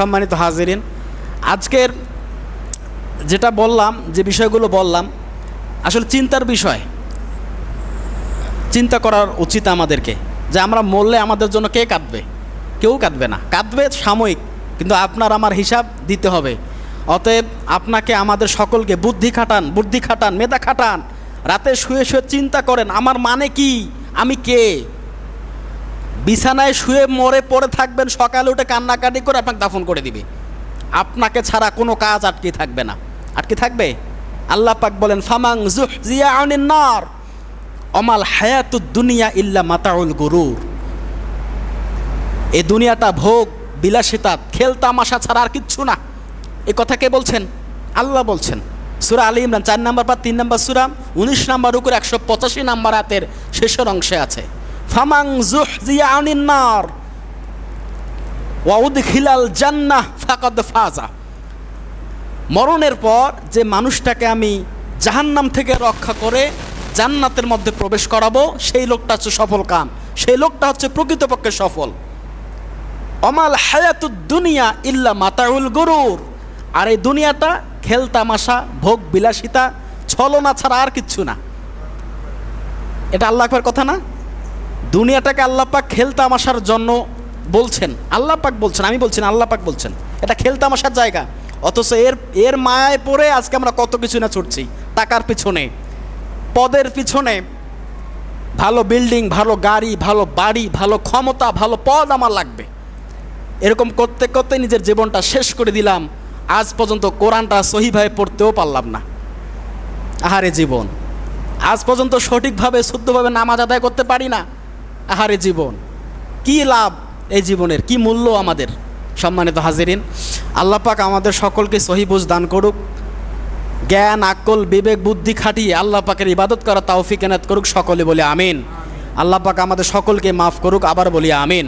সম্মানিত হাজিরিন, আজকের যেটা বললাম, যে বিষয়গুলো বললাম, আসলে চিন্তার বিষয়। চিন্তা করার উচিত আমাদেরকে যে আমরা মরলে আমাদের জন্য কে কাঁদবে? কেউ কাঁদবে না, কাঁদবে সাময়িক, কিন্তু আপনার আমার হিসাব দিতে হবে। অতএব আপনাকে আমাদের সকলকে বুদ্ধি খাটান, মেধা খাটান, রাতে শুয়ে শুয়ে চিন্তা করেন আমার মানে কি, আমি কে। বিছানায় শুয়ে মরে পড়ে থাকবেন, সকালে উঠে কান্নাকাটি করে আপনাকে দাফন করে দিবে। আপনাকে ছাড়া কোনো কাজ আটকে থাকবে না। আটকে থাকবে? আল্লাহ পাক বলেন ফামাং যুহজিয়া আনিন নার অমাল হায়াতুদ দুনিয়া ইল্লা মাতাউল গুরুর। এই দুনিয়াটা ভোগ বিলাসিতা, খেল তামাশা ছাড়া আর কিচ্ছু না। এ কথা কে বলছেন? আল্লাহ বলছেন। সূরা আলী ইমরান 4 নম্বর পারা 3 নম্বর সূরা 19 নম্বর রুকুর 185 নম্বর আয়াতের শেষের অংশে আছে ফামাং যুহজিয়া আনিন নার ওয়া উদখিলাল জান্নাহ ফাকাদ ফাজা। মরণের পর যে মানুষটাকে আমি জাহান্নাম থেকে রক্ষা করে জান্নাতের মধ্যে প্রবেশ করাবো, সেই লোকটা হচ্ছে সফল কাম, সেই লোকটা হচ্ছে প্রকৃতপক্ষে সফল। অমাল হায়াতুদ দুনিয়া ইল্লা মাতাউল গুরুর। আর এই দুনিয়াটা খেল তামাশা, ভোগ বিলাসিতা, ছলনা ছাড়া আর কিচ্ছু না। এটা আল্লাহ পাকের কথা না? দুনিয়াটাকে আল্লাহ পাক খেল তামাশার জন্য বলছেন। আল্লাহ পাক বলছেন, আমি বলছি না, আল্লাহ পাক বলছেন এটা খেল তামাশার জায়গা। অথচ এর মায়ায় পড়ে আজকে আমরা কত কিছু না ছুটছি। টাকার পিছনে, পদের পিছনে, ভালো বিল্ডিং, ভালো গাড়ি, ভালো বাড়ি, ভালো ক্ষমতা, ভালো পদ আমার লাগবে, এরকম করতে করতে নিজের জীবনটা শেষ করে দিলাম। আজ পর্যন্ত কোরআনটা সহিভাবে পড়তেও পারলাম না। আহারে জীবন, আজ পর্যন্ত সঠিকভাবে শুদ্ধভাবে নামাজ আদায় করতে পারি না। আহারে জীবন, কি লাভ এই জীবনের, কি মূল্য আমাদের? সম্মানিত হাজিরিন, আল্লাহ পাক আমাদের সকলকে সহি বুঝ দান করুক, জ্ঞান আকল বিবেক বুদ্ধি খাটিয়ে আল্লাহ পাকের ইবাদত করা তৌফিক এনায়েত করুক। সকলে বলে আমিন। আল্লাহ পাক আমাদের সকলকে মাফ করুক, আবার বলি আমিন।